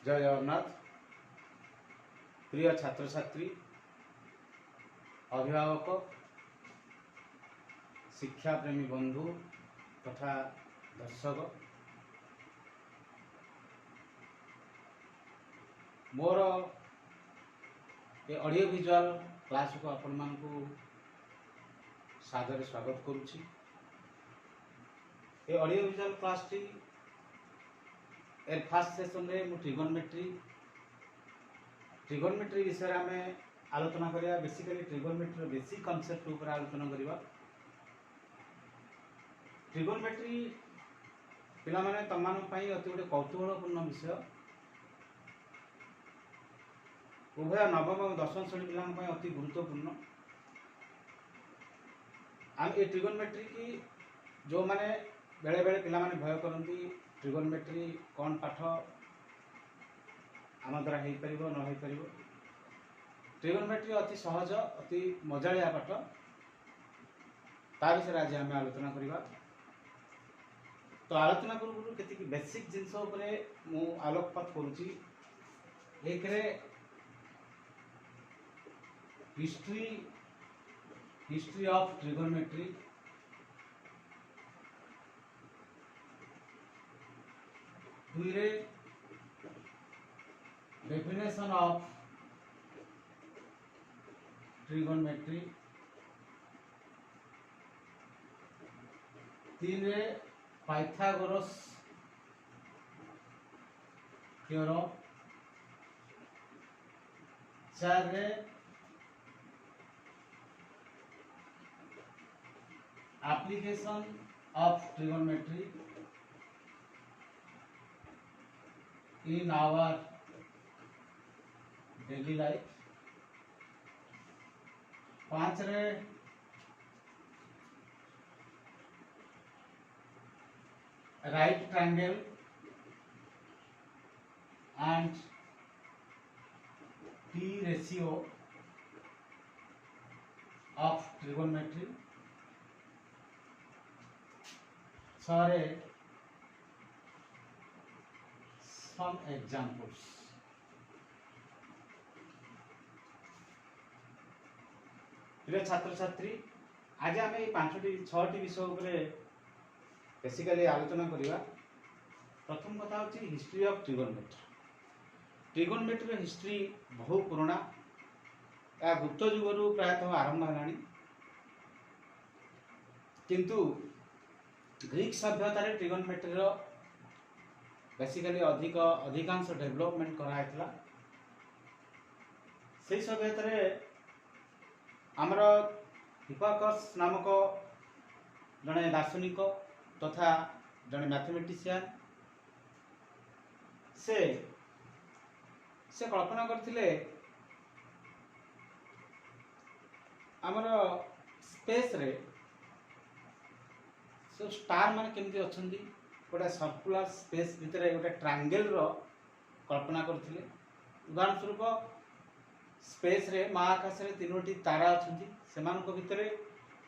जय जगन्नाथ। प्रिय छात्र छात्री, अभिभावक, शिक्षा प्रेमी बंधु तथा दर्शक, मोर ये ऑडियो विजुअल क्लास को आपण मानकु सादर स्वागत करुछि। ये ऑडियो विजुअल क्लास टी एर फास्ट सेशन रे मु ट्रिगोनमेट्री विषय आम आलोचना करिया। बेसिकली ट्रिगोनमेट्री बेसिक कॉन्सेप्ट ऊपर आलोचना करिवा। ट्रिगोनमेट्री पिला माने तमान पई अति गोटे कौतूहलपूर्ण विषय। उभय नवम और दशम श्रेणी पिलान पई अति गुरुत्वपूर्ण। आम ये ट्रिगोनमेट्री की जो माने बेले बेले पिला माने भय करती ट्रिगोनमेट्री कौन पाठ आम द्वारा हो पार न हो पार। ट्रिगोनमेट्री अति सहज अति मजालिया पाठ, ता विषय आज आम आलोचना करवा। तो आलोचना पूर्व केतिक बेसिक जिनस मु आलोकपात करुच्ची। एक हिस्ट्री ऑफ ट्रिगोनमेट्री, दुई डेफिनेशन ऑफ ट्रिगोनमेट्री, तीन पाइथागोरस थ्योरम, चार application of trigonometry in our daily life, पांच right triangle and P ratio of trigonometry, sorry some examples। प्रिय छात्र छात्री, आज आम ये 5-6 विषय उपरे बेसिकली आलोचना करवा। प्रथम कथा होची history of trigonometry. Trigonometry history बहु पुराना, या गुप्त युगरू प्रायतः आरंभ है, किंतु ग्रीक सभ्यतार ट्रिगोनमेट्री बेसिकली अधिकांश डेवलपमेंट कराइला। से सभ्यतार आमर हिप्पार्कस नामक जड़े दार्शनिक तथा जड़े मैथमेटिशियन से कल्पना करथिले आमर स्पेस रे सो स्टार मान केमती अछंदी, गोटे सर्कुलर स्पेस भितर गोटे ट्रायंगल रो कल्पना करथिले। उदाहरण स्वरूप स्पेस रे महाकाश रे 3टी तारा अछंदी, सेमान को भितर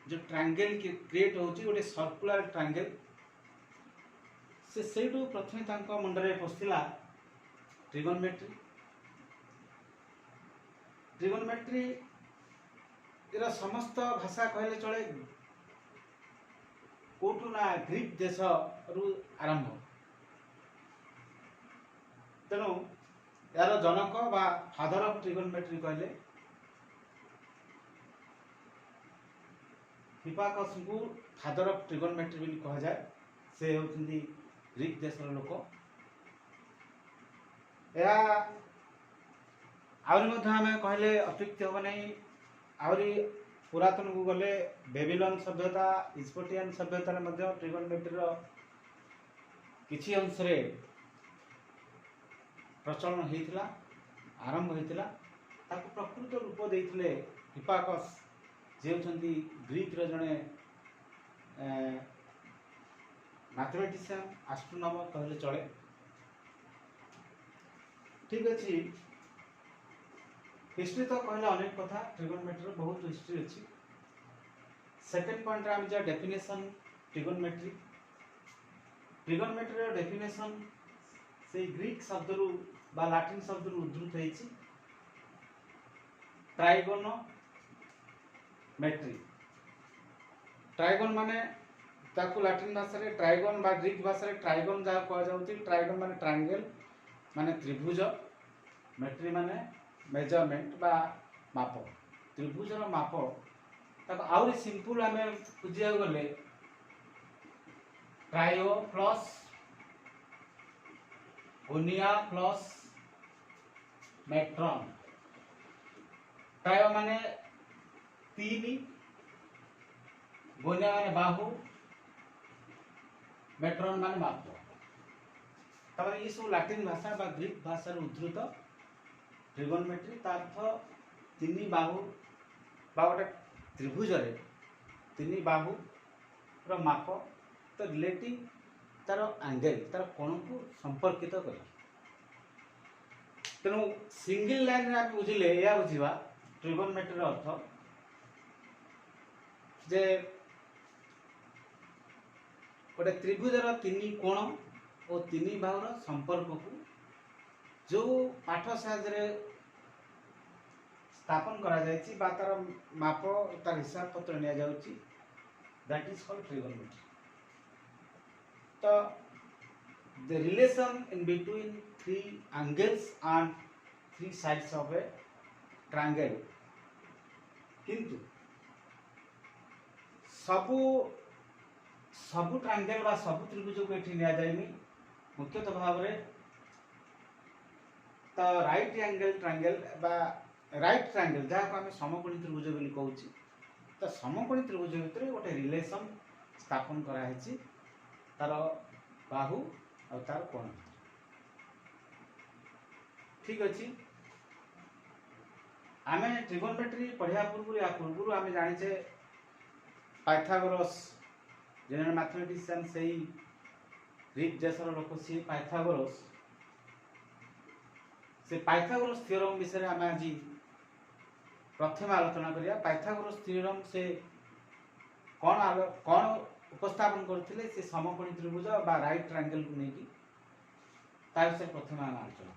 जो ट्रायंगल क्रिएट होची गोटे सर्कुलर ट्रायंगल। से सेटू प्रथमे तांको मुंडरे पसिला ट्रिगोनमेट्री। ट्रिगोनमेट्री इरा समस्त भाषा कहले चले कोठू ना ग्रीक देश रु आरंभ। तेणु यार जनक बा फादर ऑफ ट्रिगोनमेट्री कहले हिप्पार्कस को फादर ऑफ ट्रिगोनमेट्री भी कहा जाए। से होती ग्रीक देशर लोक। या आउरी मध्य आम कहले अत्युक्ति हम नहीं। आउरी पुरातन को गले बेबीलोन सभ्यता, इजिप्टियन सभ्यतार मध्य ट्रिगोनमेट्री किछि अंश रे प्रचलन होइतिला, आरंभ होइतिला। ताको प्रकृत रूप देइथिले हिप्पार्कस, जे होचंती ग्रीक रे जने मैथमेटिशियन, एस्ट्रोनॉमर कहले चले। ठीक अछि, हिस्ट्री तो कहले अनेक कथा। ट्रिगोनमेट्री बहुत हिस्ट्री अच्छी। सेकेंड पॉइंट रे हम जा डेफिनेशन ट्रिगोनमेट्री। ट्रिगोनमेट्री डेफिनेशन से ग्रीक शब्द रु बा लाटिन शब्द उद्धृत होइछि ट्राइगोनोमेट्री। ट्राइगोन माने ताकू लाटिन भाषा रे ट्राइगोन बा ग्रीक भाषा रे ट्राइगोन जा कहा जाउछि। ट्राइगोन माने ट्रायंगल माने त्रिभुज, मेट्री माने मेजरमेंट बा माप। त्रिभुज रो माप ताको आउरी सिंपल आमे बुझिया गले ट्रायो प्लस गोनिया प्लस मेट्रॉन। ट्रायो माने तीन, गोनिया माने बाहु, मेट्रॉन माने माप। तब ये सब लाटिन भाषा बा ग्रीक भाषा उद्धृत ट्रिगोनोमेट्री तार अर्थ तीन बाहु बा गोटे त्रिभुज रे तीन बाहु रो माप तो रिलेटिव तार एंगल तार कोण को संपर्कित कर। तेणु सिंगल लाइन रे आप बुझिले या बुझिबा ट्रिगोनोमेट्री रो अर्थ जे गोटे त्रिभुज रो तीन कोण और तीन बाहुर संपर्क को जो पाठ साहाय्य स्थापन करा जायछि बा तार माप तार हिसाब पत्र निया जाउछि, दैट इज कॉल्ड ट्रिगोनोमेट्री। तो the relation in between three angles and three sides of a triangle, किंतु सबु सबु ट्रायंगल बा सबु त्रिभुज को एठी निया जायनि मुख्यतः भाव रे। तो राइट एंगल ट्रायंगल बा राइट ट्रायंगल जहाँ को आम समकोणी त्रिभुज बोली कहूँ। तो समकोणी त्रिभुज भितर गोटे रिलेशन स्थापन कराई तार बाहु और तार कोण। ठीक अच्छे आम ट्रिगोनोमेट्री पढ़िया पूर्व या पूर्व आम जाचे पाइथागोरस जेने मैथमेटिशियन से ग्रीक देशर लोक सी पाइथागोरस से पाइथागोरस थ्योरम विषय आम आज प्रथम आलोचना करिया। पाइथागोरस थ्योरम से कौन उपस्थापन करथिले से समकोणी त्रिभुज बा राइट ट्रायंगल को लेकी ता विषय प्रथम आलोचना करिया।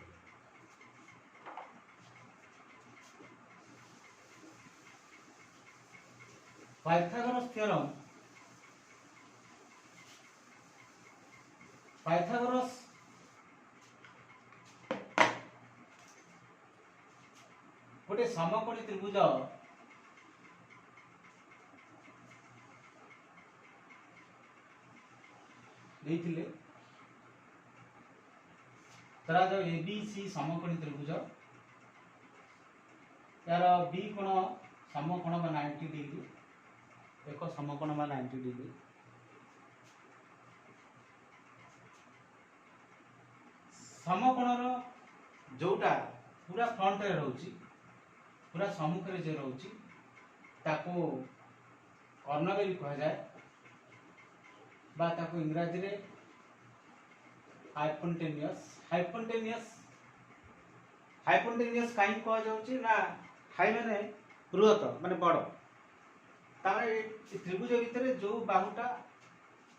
पाइथागोरस थ्योरम पाइथागोरस गोटे समकोणी त्रिभुज देइथिले तारा जो एबीसी समकोणी त्रिभुज यार बी कोण समकोण बा 90 डिग्री एक समकोण बा 90 डिग्री समकोणर जोटा पूरा फ्रंट रे रहउची पूरा सम्मुख रे जे रहउची ताको कर्णवेल कहा जाए बा ताको इंग्रजी रे हाइपोटेन्यूस हाइपोटेन्यूस काई कहा जाउची ना हाई माने बृहत माने बड़ तारे त्रिभुज भितर जो बाहुटा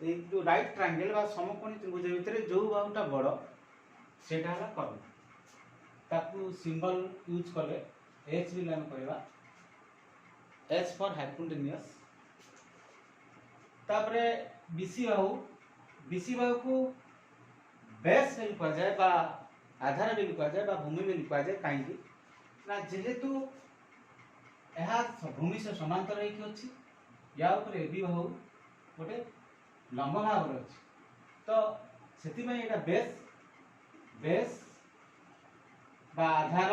ए जो राइट ट्रायंगल बा समकोणी त्रिभुज भितर जो बाहुटा बड़ सेटा हला कर्ण ताकू सिंबल यूज करले एच भी हम कहबा एच फॉर हाइपोटेन्यूस। तापरे बीसी बाहु को बेस बेल कहा जाए बा आधार बेल कहा जाए बा भूमि बेल कहा जाए कहीं ना जेहेतु यह भूमि से समांतर होइकी अछि या ऊपर एबी बाहु गोटे लंब भाव रे अछि तो सेति में एटा बेस बा आधार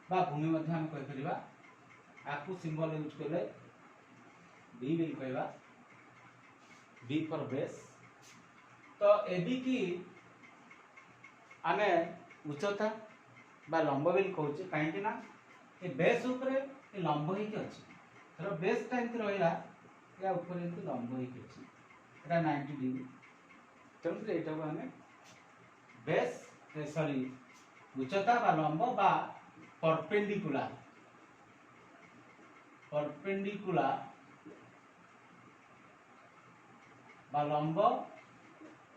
बा भूमि मध्य हम कहि परिबा आकु सिंबल यूज करले बी बिल कहबा बी फॉर बेस। तो एबी की आमे उच्चता बा लंब बिल कहउचे काहे ना ए बेस ऊपर ए लंब ही के अछि तर बेस टा इंत रहिला या ऊपर इंत लंब ही के अछि एटा 90 डिग्री तंत्र एटा को हमें बेस सॉरी उच्चता बा लंब बा परपेंडिकुलर बा लंब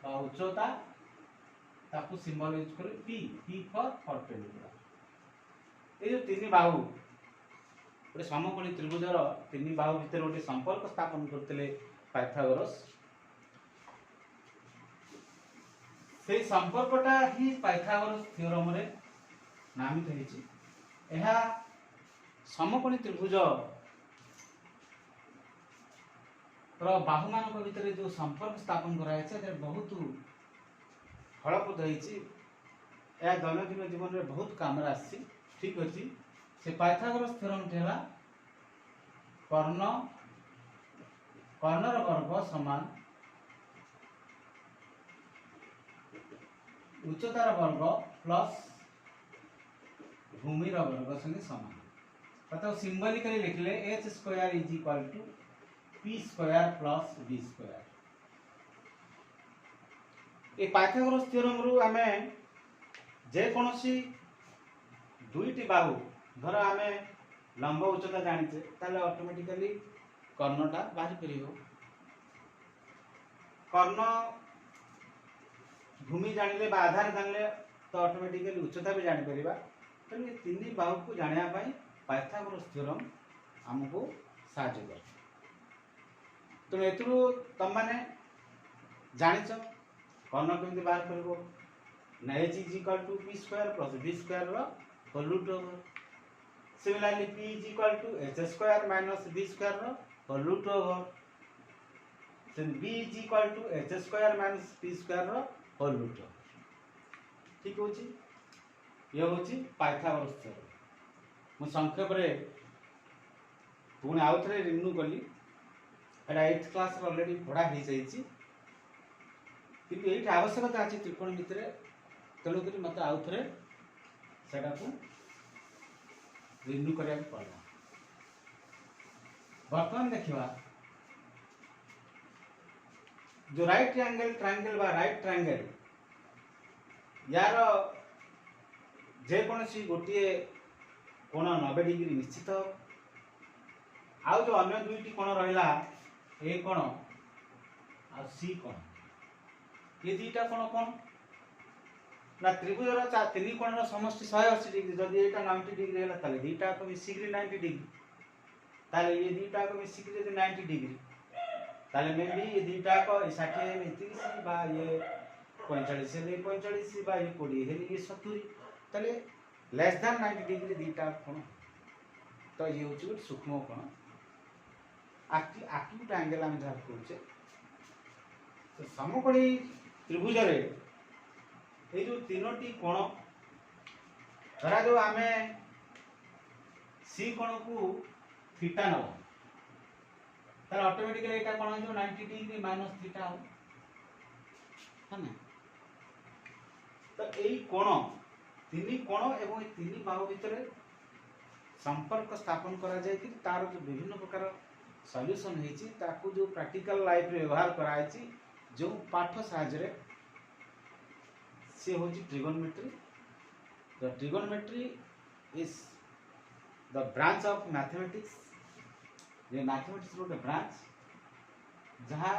बा उच्चता ताकू सिंबल यूज कर पी पी फॉर परपेंडिकुलर। ये जो तीन बाहु गोटे समकोणी त्रिभुजर तीन बाहु भितर गोटे संपर्क स्थापन करते पाइथागोरस। से संपर्कटा ही पाइथागोरस थ्योरम रे नामित होइछि। एहा समकोणी त्रिभुज बाहु मान भितर जो संपर्क स्थापन कराई बहुत फलप्रद होइछि। यह दैनंदिन जीवन में बहुत काम आसी। ठीक अच्छे से पाइथागोरस थ्योरम है कर्णर वर्ग समान उच्चतार वर्ग प्लस भूमिर वर्ग संगे समान। अतः सिंबलिकली लिखले h square is equal to p square plus b square. ये पाइथागोरस थ्योरम रु आमे जे कोनोसी दुईटी बाहु धर आमे लंब उच्चता जानिचे ताले ऑटोमेटिकली कर्णटा बाहर परियो। कर्ण भूमि जानिले बा आधार जानिले तो ऑटोमेटिकली उच्चता भी जानि परिबा। तो ये तीन बाहु को जानिया पई पाइथागोरस थ्योरम हमको सहायता करे। तो एतरु तम माने जानिछ कर्ण केमती बाहर करबो ना h is equal to p square plus b square रो whole root over. Similarly p is equal to h square minus b square रो whole root over. Then b is equal to h square minus p square रो whole root over. ठीक होची ये होची Pythagoras theorem. मु संक्षेप रे पुणी आउ थरे रिन्यू कली। एटा 8th क्लास ऑलरेडी पढ़ा ही जाईची किंतु ये आवश्यकता अच्छी त्रिकोणमिति तेणुक मत आउ थे से रिन्यू करा पड़ा। बर्तमान देखा जो राइट ट्रायंगल बा राइट ट्रायंगल यार जेकोसी गोटे कोण 90 डिग्री निश्चित। आउ जो अन्य दुईटी कोण रहा ए कोण आ सी कोण ये दुईटा कोण कोण ना त्रिभुजर तीन कोणर समष्टि 180 डिग्री। जब यहाँ 90 डिग्री है दुईटा मिसिक 90 डिग्री ताले ये दुईटा मिसिक 90 डिग्री ताले मे भी ये दुईटा 60 30 बा ये 45 हेले 45 बा ये 20 हेले ये 70 ताले लेस दैन 90 डिग्री दुईटा कोण। तो ये हूँ गोटे सूक्ष्म कोण एक्यूट एंगल आम जहाँ कहे। तो समकोणी त्रिभुज ये जो तीनोटी कोण धरा जो आम सी कोण को थीटा नब तार ऑटोमेटिकली एटा कोण हो 90 डिग्री माइनस थीटा हो है ना। तो यही कोण तीन कोण एवं तीन बाहु भितर संपर्क स्थापन करा जाय कि तार जो विभिन्न प्रकार सॉल्यूशन हेची ताकू जो प्रैक्टिकल लाइफ रे व्यवहार करायची जो पाठ साहाय्य से होची trigonometry. The trigonometry is the branch of mathematics. ये मैथमेटिक्स गोटे ब्रांच जहाँ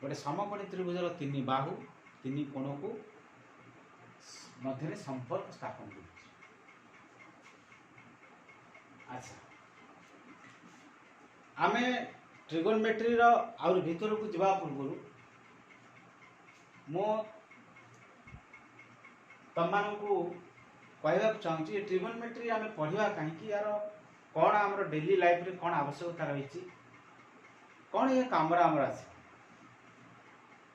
गोटे समकोणी त्रिभुजर तीन बाहु तीन कोण को मध्य संपर्क स्थापन कर। अच्छा आमे ट्रिगोनोमेट्री रो आउर भीतर को जवा पूर्व मो तमान को कहवा चाहूँगी ट्रिगोनोमेट्री आमे पढ़ा कहीं यार कौन आम डेली लाइफ रे कौन आवश्यकता रही कौन ये काम आस।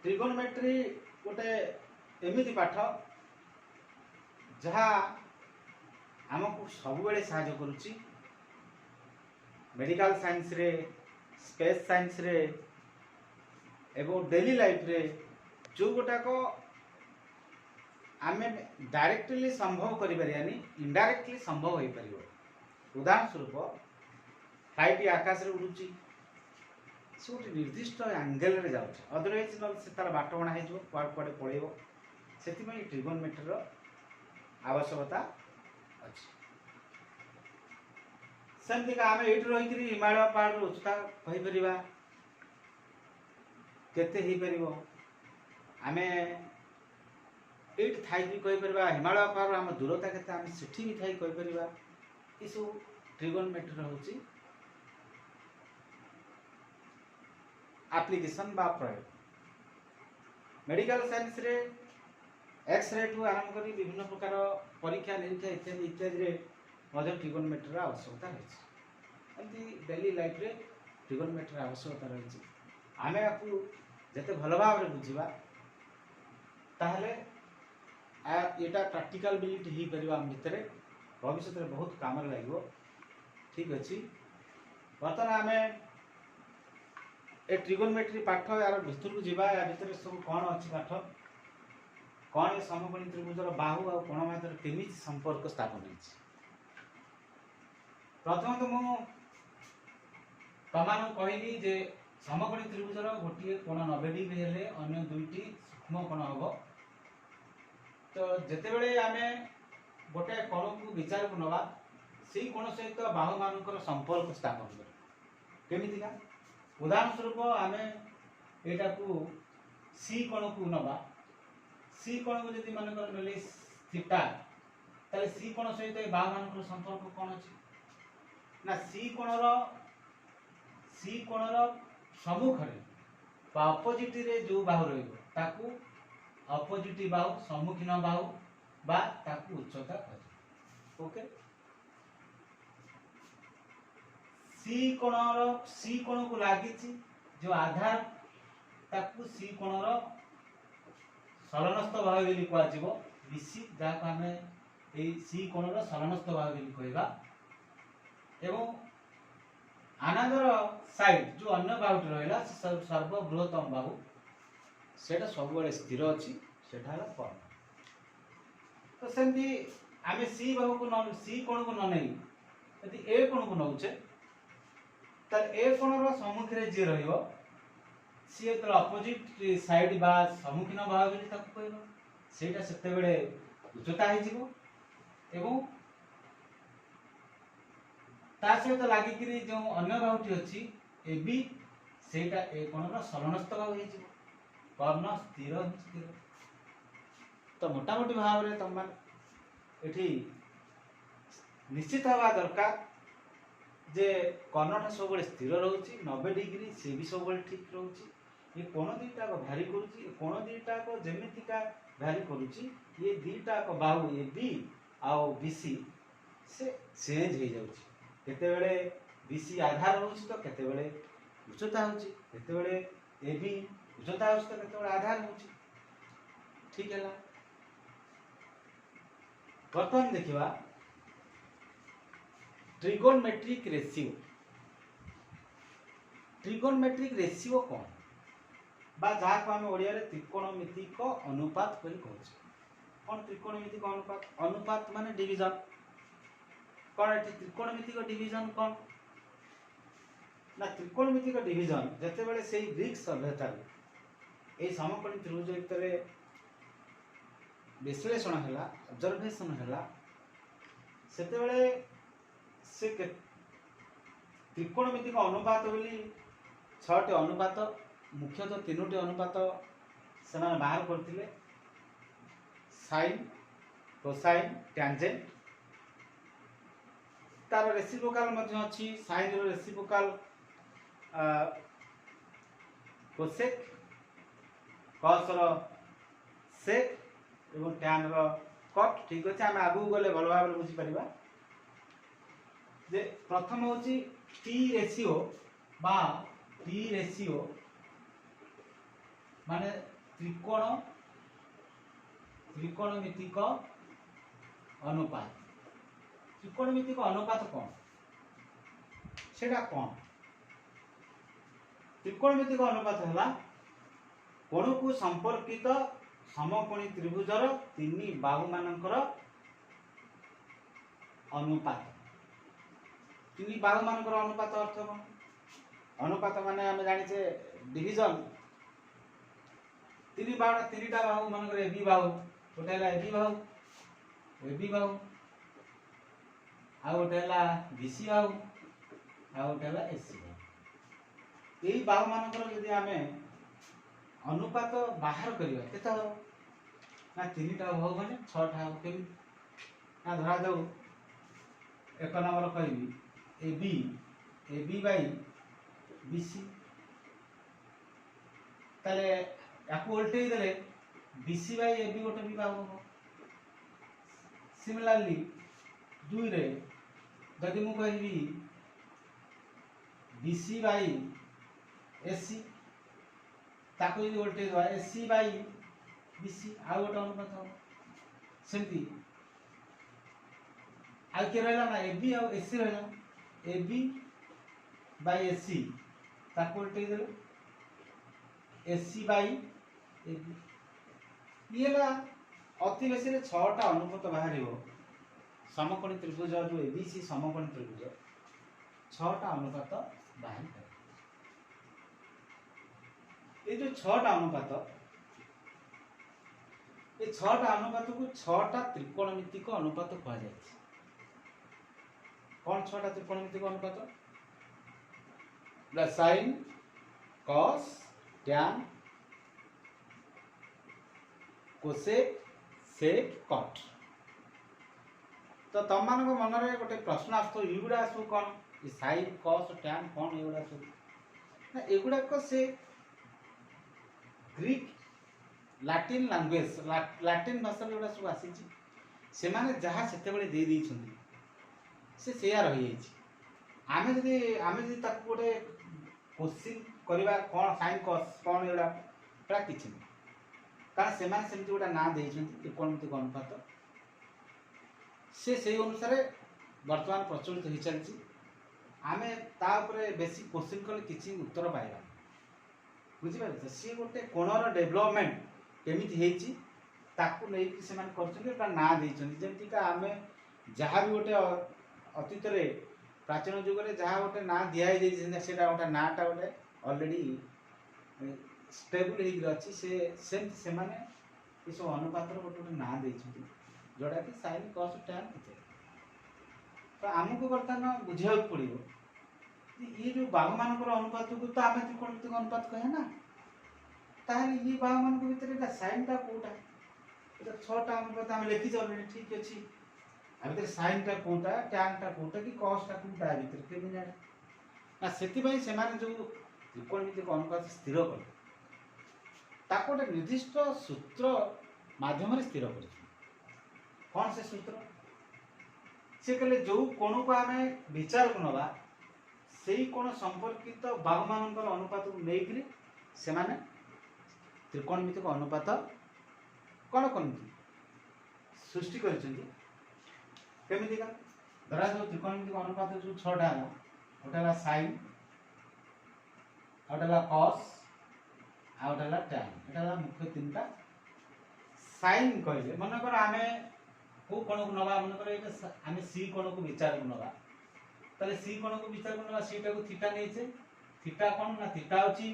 ट्रिगोनोमेट्री गोटे एमती पाठ जहाँ आमको सब बेले सहायता करुच्ची मेडिकल साइंस रे स्पेस साइंस रे एवं डेली लाइफ रे जो गोटाक आम डायरेक्टली संभव करें इनडायरेक्टली संभव हो पार। उदाहरण स्वरूप फ्लाइट आकाश रे उड़ुची से गोटे निर्दिष्ट एंगल रे जाउछ अदरवाइज न से तार बाट बणा हो कुआडे पड़ेब से ट्रिगोनोमेट्री आवश्यकता अच्छी। सेमती आम ये रही हिमालय पहाड़ उच्चता कहीपर केते आम एट थाई भी कहि परबा हिमालय पार हम दूरता केते हम सेठी भी थाई कहि परबा ई सब ट्रिगोनोमेट्री होची एप्लीकेशन बा प्रयोग मेडिकल साइंस रे एक्सरे टू आरंभ करी विभिन्न प्रकार परीक्षा निरीक्षा इत्यादि इत्यादि रे मध्य ट्रिगोनोमेट्री आवश्यकता रही एमती डेली लाइफ रे ट्रिगोनोमेट्री आवश्यकता रही आमे आपको जते भल भाव रे बुझिबा ताहले एटा प्रैक्टिकल बिलिटी ही परिबा हम भितरे भविष्य में बहुत काम लगे ठीक अच्छे बर्तमान आम ए ट्रिगोनोमेट्री पाठ यार भितर को जावा या भितर सब कौन अच्छी पाठ कौन ए समकोणी त्रिभुजर बाहु और कोण मध्य केमी संपर्क स्थापन हो प्रथम तो मु तमान कहली जे समकोणी त्रिभुजर गोटे कोण 90 डिग्री हेले अन्य दुईटी सूक्ष्म कोण हम तो जिते बड़े आम गोटे कोण को विचार को नवा से कोण सहित बाहु मान संपर्क स्थापन कर केमितिका उदाहरण स्वरूप आम एटा को सी कोण को नवा सी कोण को यदि मान नेले थीटा ताले सी कोण सहित बाहु मान संपर्क कौन अच्छी ना सी कोणर सम्मुखें अपोजिट रे जो बाहु रही अपोजिट बाहु सम्मुखीन बाहु बा ताकू उच्चता कह ओके सी कोण को लगी जो आधार ताकू सी कोणर सलनस्थ भाव बोली कह बीसी जहाँ आम ये सी कोणर सलनस्थ भाव बोली कहवा एवं आनंदर साइड जो अन्य बाहुटी रहा सर्वबृहत्तम बाहु सेटा सब स्थिर अच्छी सेटा कर्ण तो सेमती आम सी बाहु को सी कोण को न नहीं यदि ए कोण को नौचे ताले ए कोणर सम्मुखें जी सी जो अपोजिट साइड बा सम्मुखीन भाव बोली कहवा सेटा सेते बेले उच्चता हो एवं ता सहित लगिकी जो अन्य बाहुटी अच्छी ए बी सेटा ए कोणर सलनस्थ भाव हो कर्ण स्थिर स्थिर तो मोटामोटी भाव में तुम ये निश्चित हवा दरकार जे कर्णटा सब स्थिर रोचे 90 डिग्री से भी सब ठीक रोचे ये कोण दीटा भारी करुच्ची कोण दीटा जमीका भारी करुच्ची ये दीटा बाहु ए बी आउ बीसी से चेंज हो जाउची केतेबेले बीसी आधार होउची तो केतेबेले उच्चता होउची केतेबेले ए बी उच्चता होउची तो केतेबेले आधार होउची ठीक है बर्तमान देखिबा ट्रिगोनोमेट्रिक रेशियो कौन बा जहाँ को आम ओडिया रे त्रिकोणमितिक अनुपात कहि कहउछ कौन त्रिकोणमितिक अनुपात माने डिवीजन कौन एटी त्रिकोणमितिक डिवीजन कौन ना त्रिकोणमितिक डिवीजन जते बेले सेही ग्रीक सभ्यता ए समकोणी त्रिभुज भितर विश्लेषण है ऑब्जर्वेशन है सेते बेले से त्रिकोणमितिक अनुपात बोली 6टी अनुपात मुख्यतः 3टी अनुपात से बाहर करथिले साइन कोसाइन टैंजेंट तार रेसिप्रोकाल मध्य अच्छी साइन रो रेसिप्रोकाल कोसेक कॉस रो सेक एवं टैन रो कट ठीक अच्छे आम आगू गले भल भाव बुझी पारिबा जे प्रथम होची टी रेशियो माने त्रिकोणमितिक अनुपात त्रिकोणमितिक अनुपात कौन सेटा कौन त्रिकोणमितिक अनुपात है कोण को संपर्कित समकोणी त्रिभुजर 3 बाहु मानकर अनुपात 3 बाहु मानकर अनुपात अर्थ कौन अनुपात माने आम जानिचे डिवीजन 3टा बाहु मानकर ए बी बाहु गोटे है ए बी बाहु आ गोटे है बीसी बाहु आ गोटे है एसी बाहु यही बाहु मानकर यदि आम अनुपात बाहर करवा केते ना 3टा भाग गले 6टा हम केमी ना धरा जाऊ एक नंबर कहबी A B by B C ताले याकू उल्टे देले B C by A B गोटे विभाग हो सिमिलारली 2 रे जदि मु कहबी बी सी बाई ए सी ताको यदि उल्टे दवा ए सी बाई बी सी आ गोटे अनुपात हो सेमती आ के रहला ना ए बी आ ए सी रहला ए बी बाई ए सी ताको उल्टे देले ए सी बाई ए बी ये ला अति बेसी रे 6टा अनुपात बाहरिबो समकोणी त्रिभुज जो ए बी सी समकोणी त्रिभुज 6टा अनुपात बाहर करे ये जो 6टा अनुपात ये 6टा अनुपात को 6टा त्रिकोणमितिक अनुपात कहा जाय छै कौन 6टा त्रिकोणमितिक अनुपात plus sin cos tan cosec sec cot तो तुम मान मन में गोटे प्रश्न आसो युगुड़ा सब कौन sin cos tan कौन युगुड़ा सब ना एगुड़ाक से ग्रीक लाटिन लैंग्वेज लाटिन भाषा जोड़ा सब आसी से माने जहाँ सेते बळे दे दी छथि से सेया रहि जाई आमे जदि ताको गोटे क्वेश्चन करबा कोन साइन कॉस कोन एडा प्रा किछि कारण से माने सेमति गोटा ना देइ छथि त्रिकोणमितिक अनुपात से अनुसार वर्तमान प्रचलित हो चलछि आमे ता ऊपर बेसी क्वेश्चन कले किछि उत्तर पाइबा बुझी पारे सी गोटे कोणर डेवलपमेंट केमिति हेछि ताकू नै कि से मान करछन एटा ना देइ छथि जेमति का आमे जहाँ भी गोटे अतीत रे प्राचीन युग रे जहाँ गोटे ना दिया ही देछि सेटा गोटे नाटा गोटे ऑलरेडी स्टेबल हे अछि से माने ई सब अनुपात रो गोटे ना देइ छथि जोड़ा कि sin cos tan तो आमको बर्तमान बुझा पड़ो ये जो बाघ मान अनुपात को तो आम त्रिकोणमितिक अनुपात कहे ना ताहले ये बाघ मान भीतर साइनटा कोटा 6टा अनुपात आम लिखी ऑलरेडी ठीक अच्छी आ भीतर साइनटा कोटा टैनटा कोटा कि कॉसटा कोटा भीतर के बिना ना सेति पई से माने जो त्रिकोणमितिक अनुपात स्थिर कर ताको एक निर्दिष्ट सूत्र माध्यम रे स्थिर कर कौन से सूत्र से कहले जो कोण को आम विचार को नवा से कोण संपर्कित बाघ मान अनुपात को लेकिन से माने त्रिकोणमितिक अनुपात कौन करती सृष्टि करमिति का धरा जो त्रिकोणमितिक अनुपात जो 6टा है गोटे है साइन गोटे है कॉस आ गोटे है टैन एटा मुख्य 3टा साइन कहले मन कर आम को कोण को नवा मन कर आम सी कोण को विचार को नवा ताले सी कोण को विचार को नवा सीटा को थीटा नै छे थीटा कोन ना थीटा होची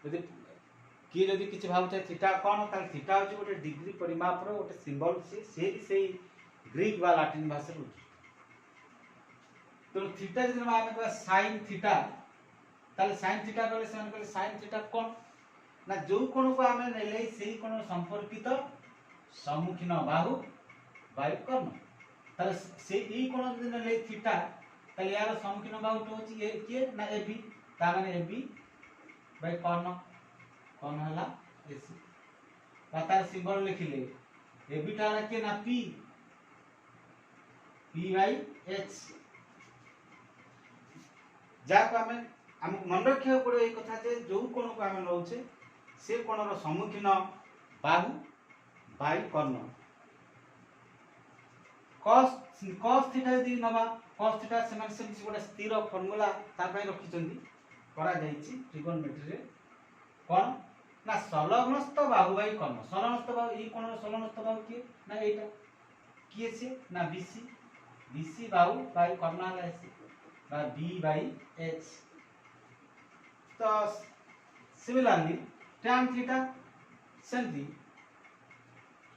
यदि कि यदि किछ भाबुते थीटा कोन ताले थीटा होची गोटे डिग्री परिमाप रो गोटे सिंबल से ग्रीक बा लैटिन भाषा रो तो थीटा जदि हम कहबा sin थीटा ताले sin थीटा कहले से कहले sin थीटा कोन ना जो कोण को आमे नेले सेही कोण संपर्कित सम्मुखीन बाहु बायु कर्ण ताले से ई कोण जदि नेले थीटा ताले यार सम्मुखीन बाहु तो होची ए के ना ए बी ता माने A B bye Karna Karna हला ए सी तार सिंबल लिखिले ए बी ता के ना पी पी बाय एच जा को हम मन रखिया पड़ो ए कथा जे जो कोण को आमे नौचे से कोणर सम्मुखीन बाहु बाय कर्ण cos थीटा यदि नबा cos थीटा से माने से गोटे स्थिर फार्मूला तार पय रखि चंदी करा जाईची ट्रिगोनोमेट्री रे कोन ना संलग्नस्थ बाहु बाय कर्ण संलग्नस्थ बाहु ई कोणर संलग्नस्थ बाहु के ना एटा किए से ना BC बाहु बाय कर्ण है से बा B बाय H तो सिमिलरली tan थीटा सेमती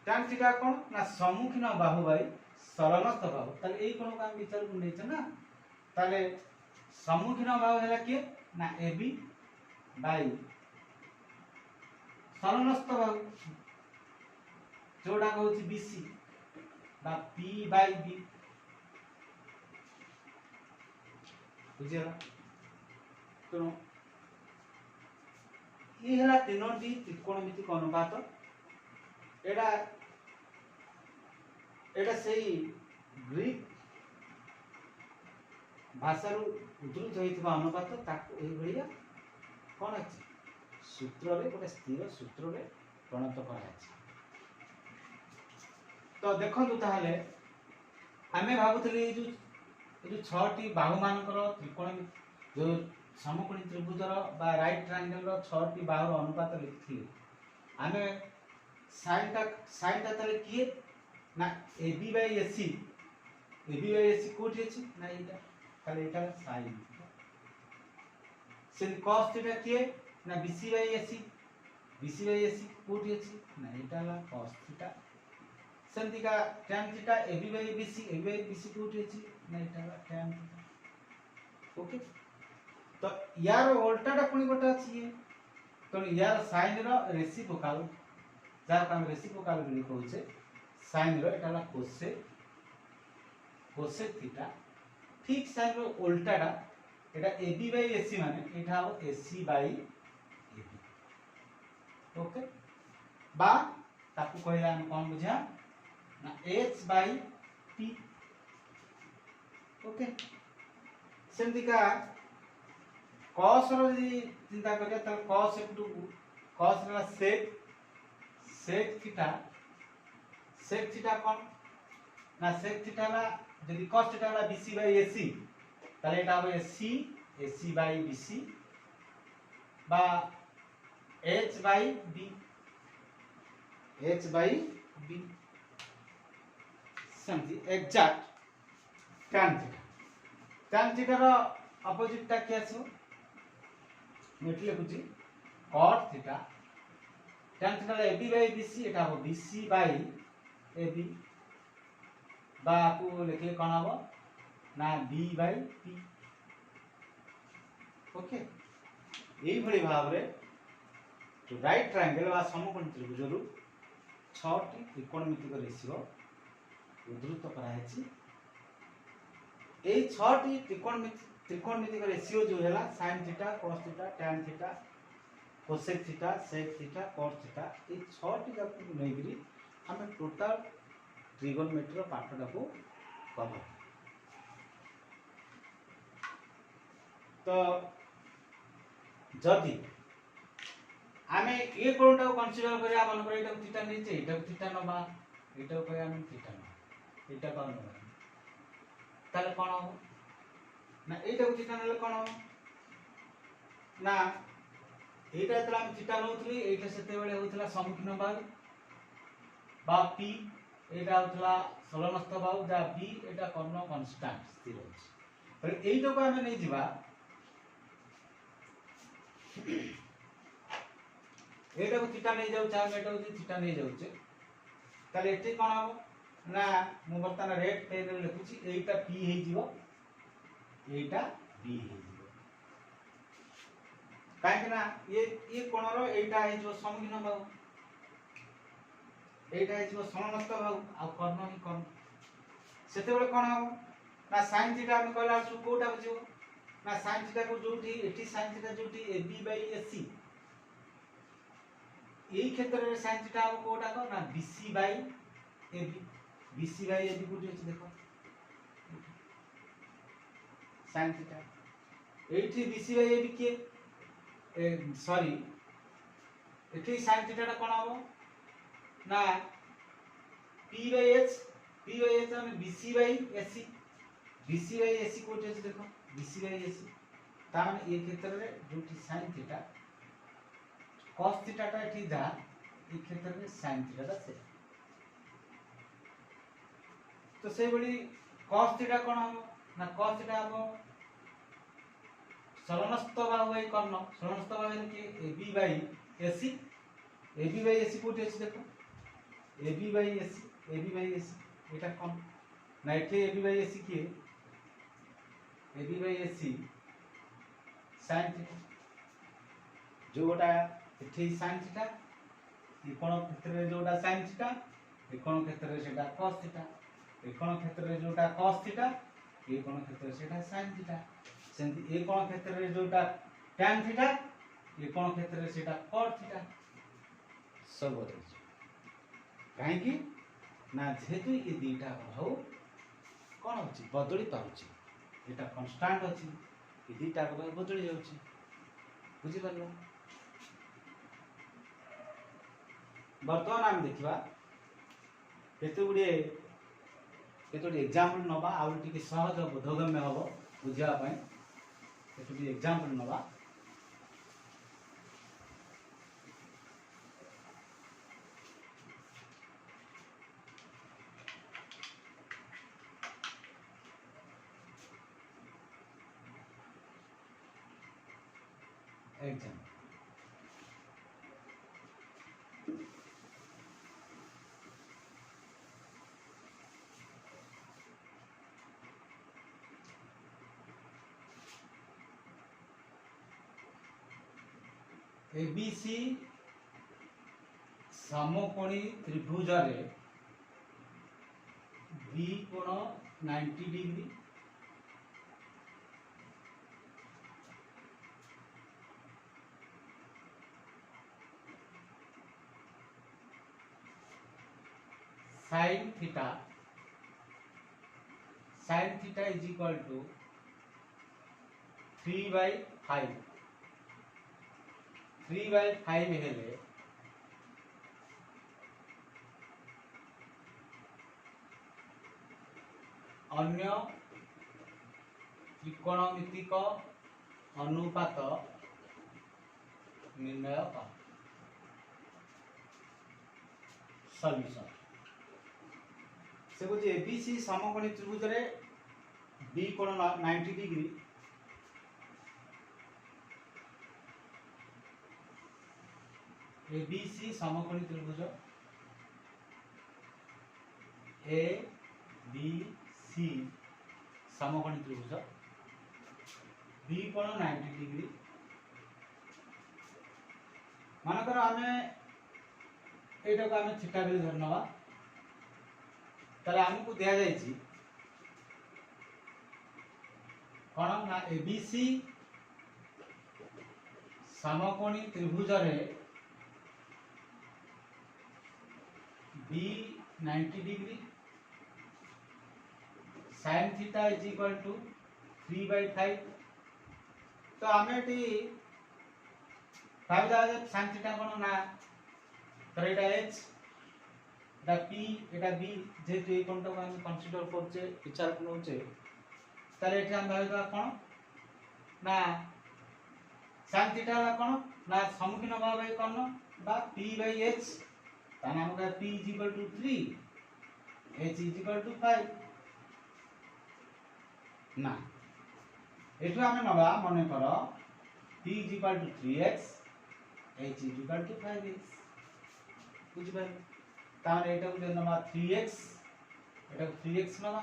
tan थीटा कोन ना सम्मुखीन बाहु बाय संलग्नस्थ बाहु ताले एई कोण को हम विचार को नै छ ना ताले सम्मुखीन बाहु हैला के ना AB बाय संलग्नस्थ बाहु जोड़ा कहूँ बीसी बा पी बाई बी बुझीगला तेणु ये है तीनोटी त्रिकोणमितिक अनुपात एटा एटा सही ग्रीक भाषा उद्धृत होता अनुपात ताको एही भलिया कौन अच्छे सूत्र रे गोटे स्थिर सूत्र रे प्रणत कराई तो देखो ताहले आमे भाबुतली जो छटी बाहु मानकर त्रिकोण जो समकोणी त्रिभुजर बा राइट ट्रायंगल रो छटी बाहुर अनुपात लिखिथिले आमे साइन ता तले किए ना AB बाय AC कोठी अछि ना एटा ताले एटा साइन सेन cos थीटा किए ना BC बाय AC कोठी अछि ना एटा ला cos थीटा सेंती का tan theta AB by BC कोठी अछि ना एटा ला tan थीटा ओके तो यार उल्टाटा पुनी गोटे अछि तो यार साइन रो रेसिप्रोकल जार काम रेसिप्रोकल बोली कहउछे साइन रो एटा ला कोसेक थीटा ठीक sign row उल्टाटा Etah AB by AC माने एटा हो AC बाय AB ओके बा ताकू कहला हम कोन बुझा ना H बाय P ओके सेमती का cos रो जी चिंता करिया त cos ला sec थीटा कोन ना sec थीटा ला यदि cos थीटा ला BC बाय AC ताले एटा हो AC बाय BC बा H बाय B समझी exact tan theta rho opposite टा क्या छो मिटले बुझी cot theta tan theta La AB by BC एटा हो BC बाय AB बा को लिखले कोन हबो ना B बाय P ओके एई भली भाव रे तो राइट ट्रायंगल बा समकोण त्रिभुज रु 6 टी त्रिकोणमितिक रेशियो उद्धृत करायछि एई 6 टी त्रिकोणमितिक रेशियो जो हैला sin theta cos theta tan theta cosec theta sec theta cot theta A 6 T का नैगिरी हमें टोटल ट्रिगोनोमेट्री पाठटा को कवर तो जदि आमे ए कोणटा को कंसीडर करिया मन पर एटा थीटा नीचे एटा थीटा नबा एटा को हम थीटा न एटा कोन नबा ताले कोन हो ना एटा को थीटा नले कोन हो ना एटा तला हम थीटा नउतली एटा सेते बेले होतला समखिन भाग बा P एटा होतला सलनस्थ भाग जा B एटा कर्ण कांस्टेंट स्थिर होछ पर एटा को हम नै जिबा एटा को थीटा नै जाउ चाहे एटा को थीटा नै जाउ छे ताले एठी कोन हो ना मु बर्तन रेड पेन रे लिखुची एटा P हे जिवो एटा B हे जिवो काहे ना ये कोन रो एटा हे जो समगिन भाग एटा हे जो समनस्थ भाग आ कर्ण ही कर्ण सेते बेले कोन हो ना sin थीटा हम कहला सु कोटा बुझियो ना sin थीटा को जोठी एठी sin थीटा जोठी AB बाय AC এই ক্ষেত্রে sin থিটা হবে কোটা কো না BC বাই AB কোটি আছে দেখো sin থিটা এইটি BC বাই AB কে সরি এটি sin থিটাটা কোন হবে না P বাই H মানে BC বাই AC কোটি আছে দেখো BC বাই AC তার মানে এই ক্ষেত্রে দুটি sin থিটা cos थीटा टा एठी जा ई क्षेत्र में sin थीटा टा से तो से बड़ी cos थीटा कोन हो ना cos थीटा हो सलनस्थ भाग है कर्ण सलनस्थ भाग है कि AB बाय AC कोठी अछि देखो AB बाय AC एटा कोन ना एठी AB बाय AC के AB by AC sin theta जोटा एठी sin थीटा त्रिकोण क्षेत्र रे जोटा sin थीटा ए कोण क्षेत्र रे सेटा cos थीटा ए कोण क्षेत्र रे जोटा cos थीटा ए कोण क्षेत्र रे सेटा sin थीटा सेंति ए कोण क्षेत्र रे जोटा tan थीटा ए कोण क्षेत्र रे सेटा cot थीटा सब बदल काहे कि ना जेतु ए दीटा भाव कोन होची बदली पाउची एटा कांस्टेंट अछि ए दीटा भाव बदली जाउची बुझि परलो वर्तमान हम देखिबा केते गुडी एग्जांपल नबा आउ टिके सहज बोधगम्य हबो बुझिया पय केते गुडी एग्जांपल नबा एग्जांपल एबीसी समकोणी त्रिभुज रे बी कोण 90 degree sin theta is equal to 3/5 हेले अन्य त्रिकोणमितिक अनुपात निर्णय कर सॉल्यूशन से कुछ एबीसी समकोणी त्रिभुज रे बी कोण 90 डिग्री एबीसी समकोणी त्रिभुज ए बी सी समकोणी त्रिभुज बी कोण 90 डिग्री मानकर आमे एटा को आमे थीटा बेली धरनवा ताले हमकु दिया जायछि कोन ना एबीसी समकोणी त्रिभुज रे B 90 degree sin theta is equal to 3/5 तो हमें टी 5 दागे sin थीटा कोन ना तो एटा h एटा p एटा b जेतु ए कोन तो हम कंसीडर करछे विचार करछे ताले एटा हम भाबा कोन ना sin थीटा ला कोन ना सम्मुखीन भाव कोन बा p/h ताना हमका p is equal to 3 h is equal to 5 ना एठो हमें नबा मने करो p is equal to 3x h is equal to 5x बुझि भाई ताने एटा को नबा 3x एटा को 3x नबा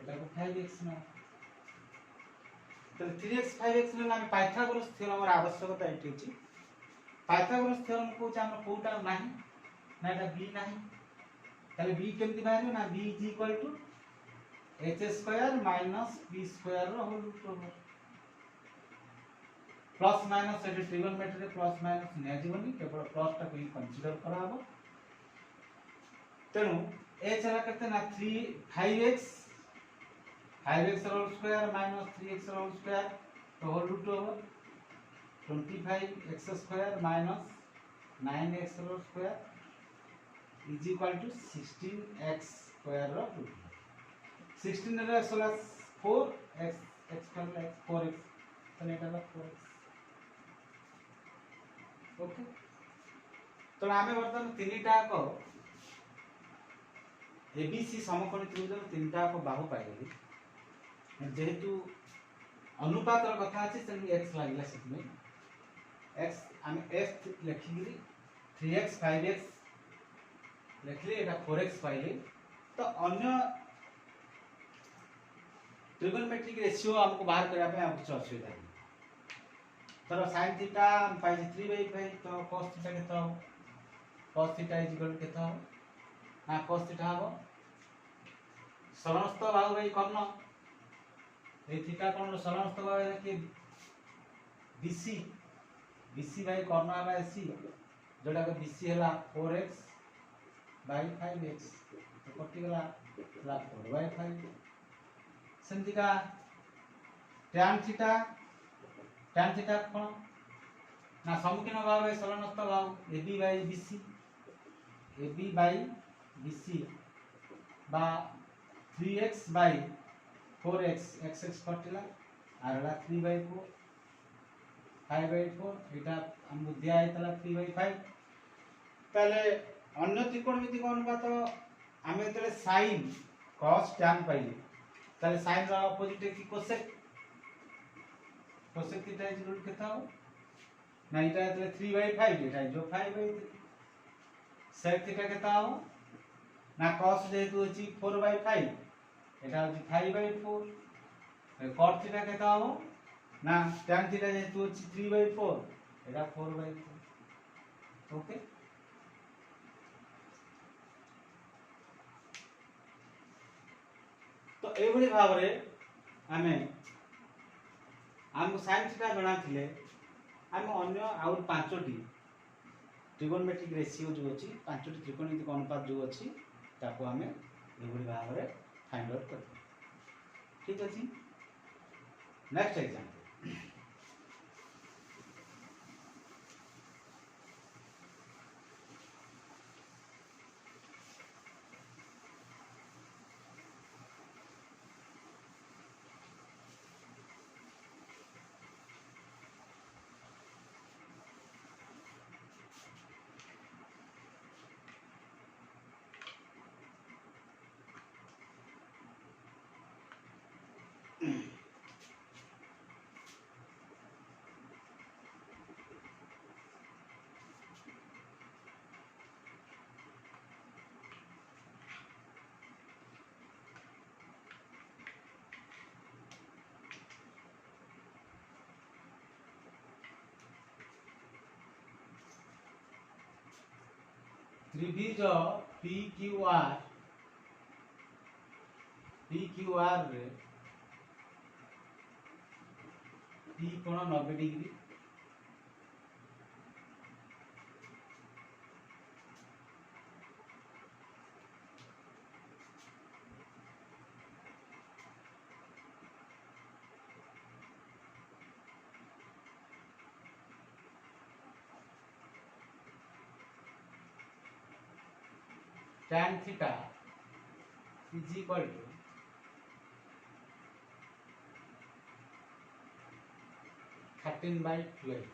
एटा को 5x नबा तो 3x 5x ने हम पाइथागोरस थ्योरम र आवश्यकता एठी अछि पाइथागोरस थ्योरम को हम कोटा नाही ना एटा b नाही ताले b केमति बाहर ना b is equal to h square minus b square रो whole root over plus minus एटी ट्रिगोनोमेट्री रे प्लस माइनस नै जीवनी केवल प्लस टा को कंसीडर कराबो तेनु h रा करते ना 5x whole square minus 3x whole square तो whole root over 25x square minus 9x whole square is equal to 16x square रो रूट 16 रे सोला 4x x square x 4x तो एटा 4x ओके तो आमे वर्तमान तीनटा को एबीसी समकोणी त्रिभुज तीनटा को बाहु पाइली जेहेतु अनुपात र कथा अछि सेनु x लागला सेतमे x हम x लिखिली 3x 5x लिखली एटा 4x पाइली तो अन्य ट्रिगोनोमेट्रिक रेशियो हमको बाहर करबा पे हमको असुविधा है तर sin थीटा पाइ 3/5 तो cos थीटा केता हो cos थीटा इज इक्वल केता हो ना cos थीटा हबो समस्त बाहु भाई कर्ण ए थीटा कोण समस्त बाहु है कि BC BC भाई कर्ण आबा AC जोड़ा को BC हला 4x by 5x तो कटि गला 4 by 5 सेमति का tan थीटा कोण ना सम्मुखीन भाव समस्त बाहु AB by BC बा 3x by 4x x कटिला आरला 3 by 4 5 by 4 एटा हम दिया आइतला 3 by 5 पहले अन्य त्रिकोणमिति का अनुपात आमे तले sin cos tan पाइले तले sin रा ऑपोजिट की cosec थीटा इज रूट केता हो ना एटा तले 3 by 5 एटा जो 5 by 3 sec थीटा केता हो ना cos जेतु अछि 4 by 5 एटा अछि 5 by 4 cot थीटा केता हो ना tan थीटा जेतु अछि 3 by 4 एटा 4 by 4 ओके तो ए भली भाव रे आमे हमको sin थीटा जणा थिले हम अन्य और पांचटी ट्रिगोनोमेट्रिक रेशियो जो अछि पांचटी त्रिकोणमितिक अनुपात जो अछि ताको हमें ए भली भाव रे फाइंड आउट कर ठीक अछि नेक्स्ट एग्जांपल 3 PQR रे P कोण 90 degree tan theta is equal to thirteen by 12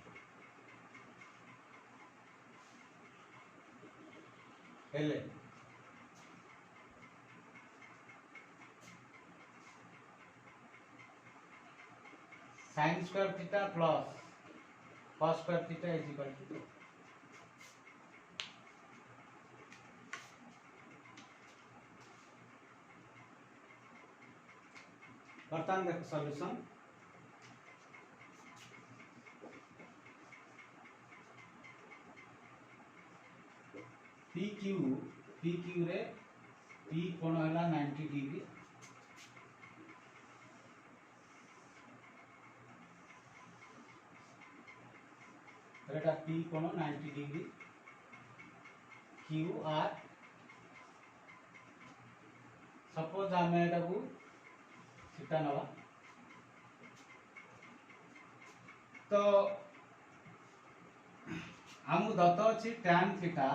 हेले sin square theta plus cos square theta is equal to 2 बर्तमान देखो सॉल्यूशन PQ रे P कोण हला 90 डिग्री एटा P कोण 90 डिग्री QR सपोज हमें एटा को थीटा नवा तो हमु दत्त अछि tan theta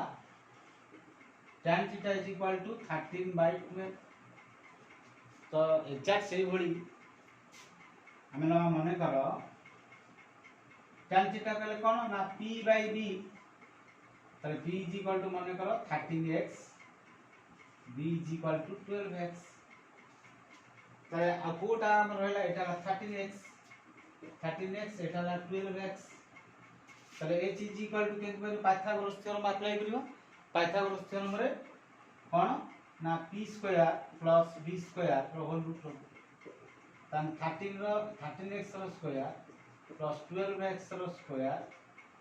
is equal to 13 by 12 तो एग्जैक्ट सेही भली हमें ना मने करो tan थीटा कहले कोन ना P by B तले P इज इक्वल टू मने करो 13x B is equal to 12x तले अकोटा हमर रहला एटा 13x एटा 12x तले h इज इक्वल टू केन पर पाइथागोरस थ्योरम अप्लाई करियो पाइथागोरस थ्योरम रे कोन ना p square plus b square रो होल रूट तन 13x रो स्क्वायर प्लस 12x रो स्क्वायर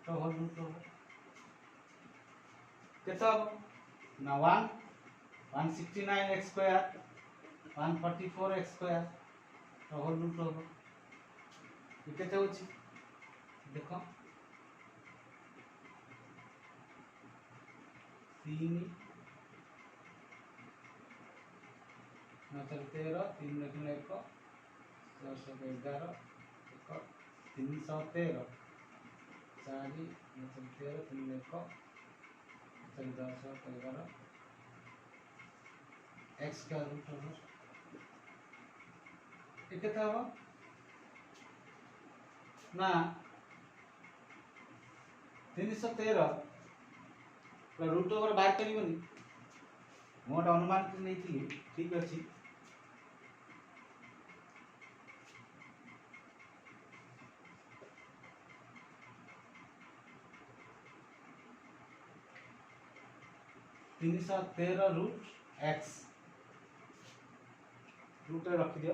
रो होल रूट केता ना 1 169 x स्क्वायर 144 x स्क्वायर तो होल रूट होगा केते होची देखो 3 9 13 3 लिखने को 11 देखो 313 4 9 13 3 लिखो 10 11 x का रूट होगा ये केते होगा ना 313 रूट ओवर बाहर करिवनी मोट अनुमान नहीं थी ठीक अच्छी 313 रूट x रूट रख दियो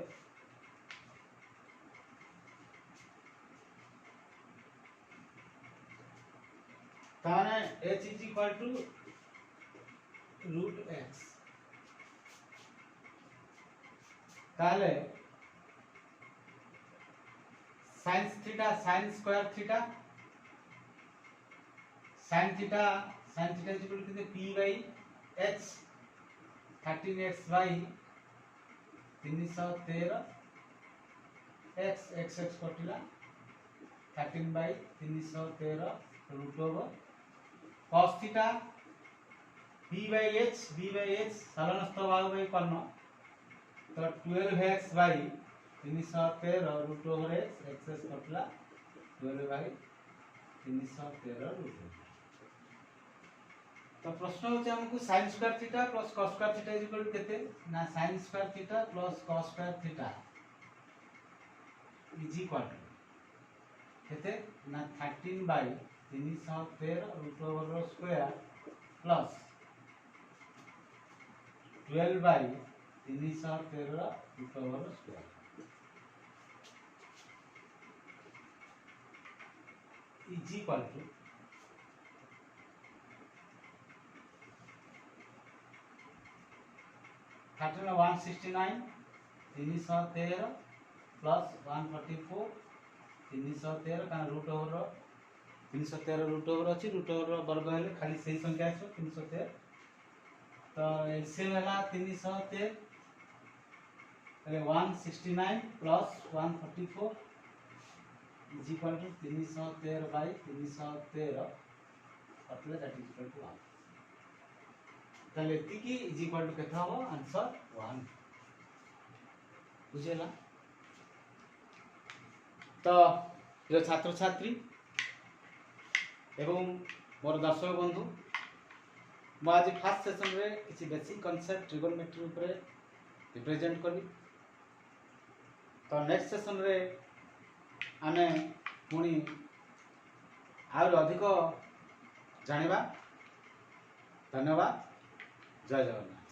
ताने h is equal to root x ताले sin theta sin square theta sin theta is equal to p by h 13x by 313 x कटिला 13 by 313 root over cos theta b by h साधारणस्थ भाग by कर्ण तो 12x by 313 root over x कटला 12 by 313 root over तो प्रश्न होचे हमको sin square theta plus cos square theta is equal to केते ना sin square theta plus cos square theta is equal to केते ना 13 बाय 313 रूट ओवर रो square plus 12 by 313 root over रो square is equal to 169 313 plus 144 313 का root over 313 root over अच्छी root over वर्ग है खाली सही संख्या आस 313 तो एलसीएम है 313 169 plus 144 is equal to 313 by 313 मतलब दैट इज इक्वल टू 1 ताले एतिकी इज इक्वल टू केथा हो आंसर 1 बुझेला तो प्रिय छात्र छात्री एवं मोर दर्शक बंधु मु आज फास्ट सेशन रे किसी बेसिक कांसेप्ट ट्रिगोनोमेट्री ऊपर रिप्रेजेंट करी तो नेक्स्ट सेशन रे आमे पुणी आउर अधिक जानिबा धन्यवाद जय जगन्नाथ।